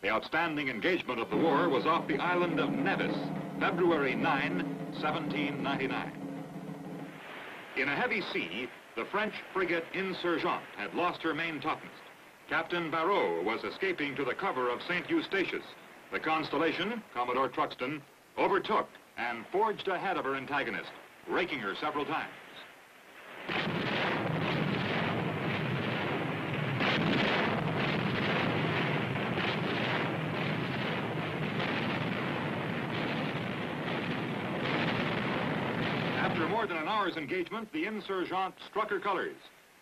The outstanding engagement of the war was off the island of Nevis, February 9, 1799. In a heavy sea, the French frigate Insurgente had lost her main topmast. Captain Barrault was escaping to the cover of St. Eustatius. The Constellation, Commodore Truxton, overtook and forged ahead of her antagonist, raking her several times. After more than an hour's engagement, the Insurgente struck her colors.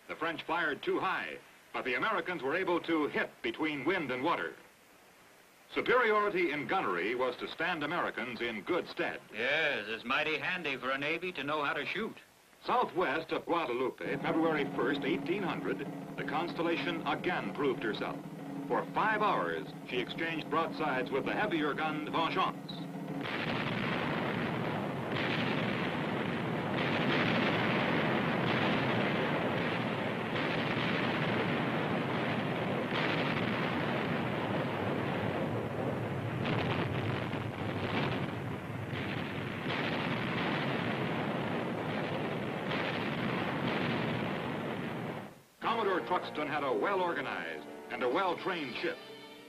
The French fired too high, but the Americans were able to hit between wind and water. Superiority in gunnery was to stand Americans in good stead. Yes, it's mighty handy for a Navy to know how to shoot. Southwest of Guadalupe, February 1st, 1800, the Constellation again proved herself. For 5 hours, she exchanged broadsides with the heavier gun Vengeance. Commodore Truxton had a well-organized and a well-trained ship.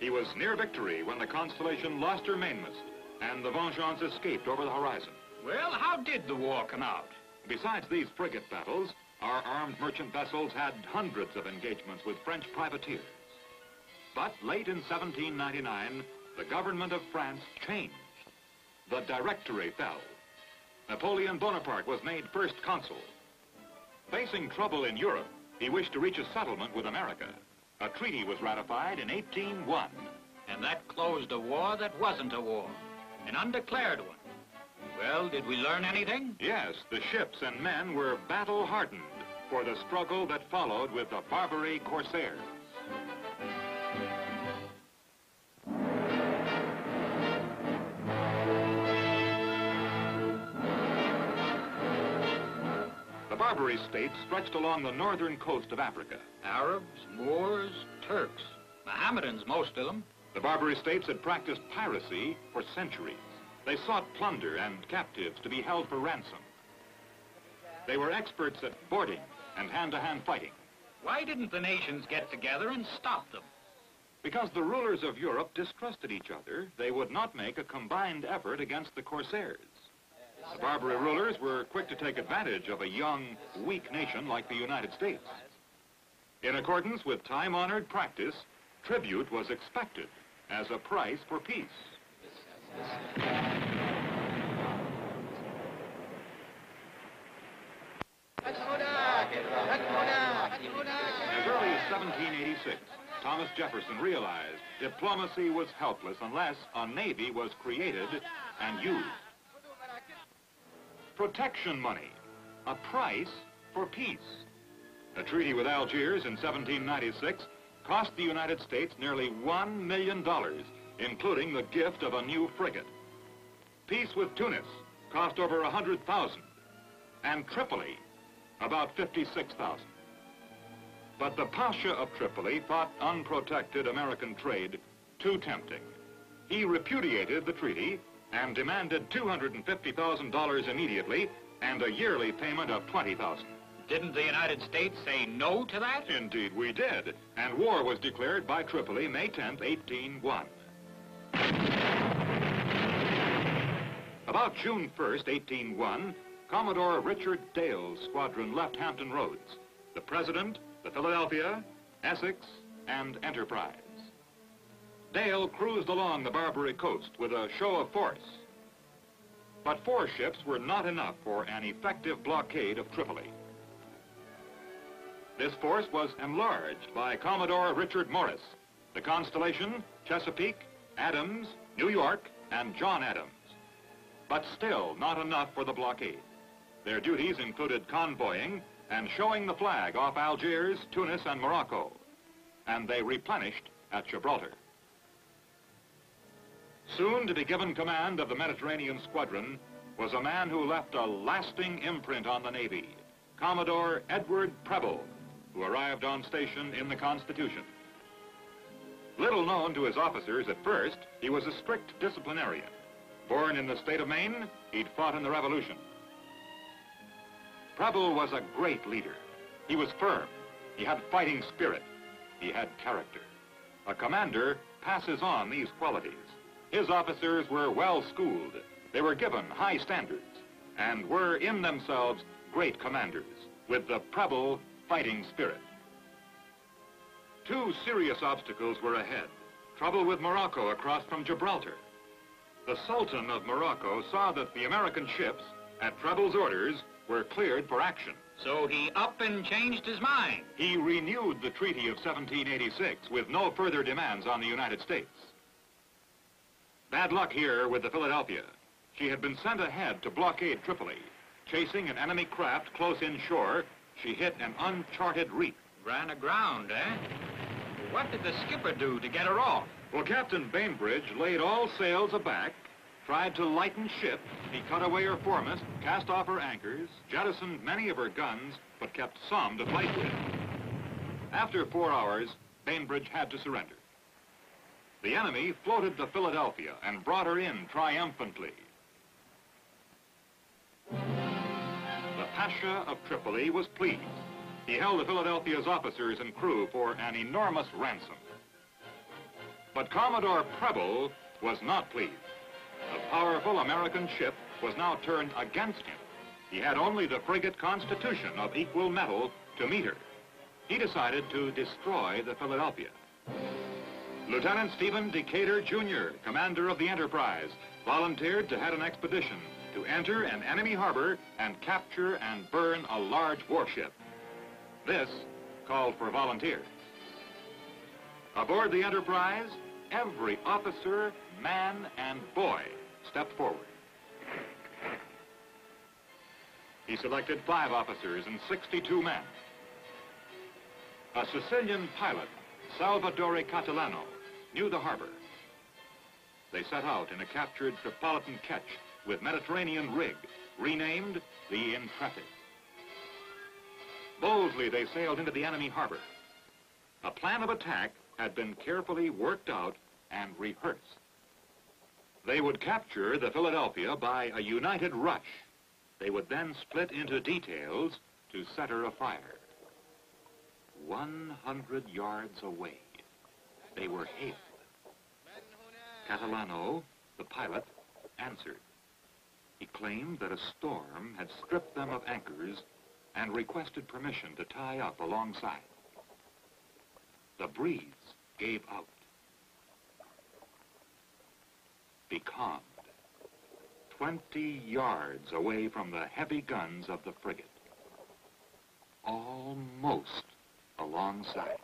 He was near victory when the Constellation lost her mainmast and the Vengeance escaped over the horizon. Well, how did the war come out? Besides these frigate battles, our armed merchant vessels had hundreds of engagements with French privateers. But late in 1799, the government of France changed. The Directory fell. Napoleon Bonaparte was made first consul. Facing trouble in Europe, he wished to reach a settlement with America. A treaty was ratified in 1801. And that closed a war that wasn't a war, an undeclared one. Well, did we learn anything? Yes, the ships and men were battle-hardened for the struggle that followed with the Barbary corsairs. The Barbary states stretched along the northern coast of Africa. Arabs, Moors, Turks, Mohammedans, most of them. The Barbary states had practiced piracy for centuries. They sought plunder and captives to be held for ransom. They were experts at boarding and hand-to-hand fighting. Why didn't the nations get together and stop them? Because the rulers of Europe distrusted each other, they would not make a combined effort against the corsairs. The Barbary rulers were quick to take advantage of a young, weak nation like the United States. In accordance with time-honored practice, tribute was expected as a price for peace. As early as 1786, Thomas Jefferson realized diplomacy was helpless unless a navy was created and used. Protection money, a price for peace. A treaty with Algiers in 1796 cost the United States nearly $1 million, including the gift of a new frigate. Peace with Tunis cost over $100,000, and Tripoli about $56,000. But the Pasha of Tripoli thought unprotected American trade too tempting. He repudiated the treaty and demanded $250,000 immediately and a yearly payment of $20,000. Didn't the United States say no to that? Indeed we did, and war was declared by Tripoli May 10th, 1801. About June 1st, 1801, Commodore Richard Dale's squadron left Hampton Roads. The President, the Philadelphia, Essex, and Enterprise. Dale cruised along the Barbary coast with a show of force. But 4 ships were not enough for an effective blockade of Tripoli. This force was enlarged by Commodore Richard Morris, the Constellation, Chesapeake, Adams, New York, and John Adams. But still not enough for the blockade. Their duties included convoying and showing the flag off Algiers, Tunis, and Morocco. And they replenished at Gibraltar. Soon to be given command of the Mediterranean squadron was a man who left a lasting imprint on the Navy, Commodore Edward Preble, who arrived on station in the Constitution. Little known to his officers at first, he was a strict disciplinarian. Born in the state of Maine, he'd fought in the Revolution. Preble was a great leader. He was firm. He had fighting spirit. He had character. A commander passes on these qualities. His officers were well schooled. They were given high standards and were in themselves great commanders with the Preble fighting spirit. Two serious obstacles were ahead. Trouble with Morocco across from Gibraltar. The Sultan of Morocco saw that the American ships, at Preble's orders, were cleared for action. So he up and changed his mind. He renewed the Treaty of 1786 with no further demands on the United States. Bad luck here with the Philadelphia. She had been sent ahead to blockade Tripoli. Chasing an enemy craft close inshore, she hit an uncharted reef. Ran aground, eh? What did the skipper do to get her off? Well, Captain Bainbridge laid all sails aback, tried to lighten ship. He cut away her foremast, cast off her anchors, jettisoned many of her guns, but kept some to fight with. After 4 hours, Bainbridge had to surrender. The enemy floated the Philadelphia and brought her in triumphantly. The Pasha of Tripoli was pleased. He held the Philadelphia's officers and crew for an enormous ransom. But Commodore Preble was not pleased. The powerful American ship was now turned against him. He had only the frigate Constitution of equal metal to meet her. He decided to destroy the Philadelphia. Lieutenant Stephen Decatur, Jr., commander of the Enterprise, volunteered to head an expedition to enter an enemy harbor and capture and burn a large warship. This called for volunteers. Aboard the Enterprise, every officer, man, and boy stepped forward. He selected 5 officers and 62 men. A Sicilian pilot, Salvatore Catalano, knew the harbor. They set out in a captured Tripolitan ketch with Mediterranean rig, renamed the Intrepid. Boldly, they sailed into the enemy harbor. A plan of attack had been carefully worked out and rehearsed. They would capture the Philadelphia by a united rush. They would then split into details to set her afire. 100 yards away, they were hailed. Catalano, the pilot, answered. He claimed that a storm had stripped them of anchors and requested permission to tie up alongside. The breeze gave out. Becalmed, 20 yards away from the heavy guns of the frigate. Almost alongside.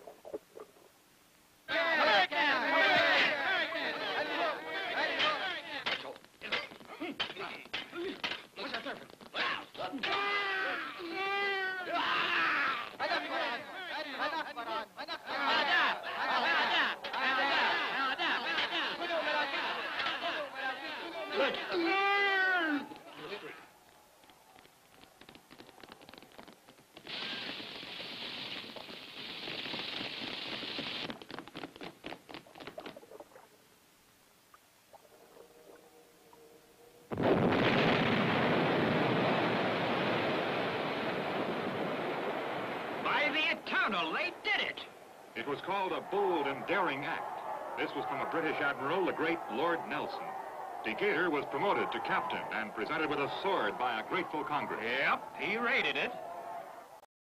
They did it! It was called a bold and daring act. This was from a British admiral, the great Lord Nelson. Decatur was promoted to captain and presented with a sword by a grateful Congress. Yep, he raided it.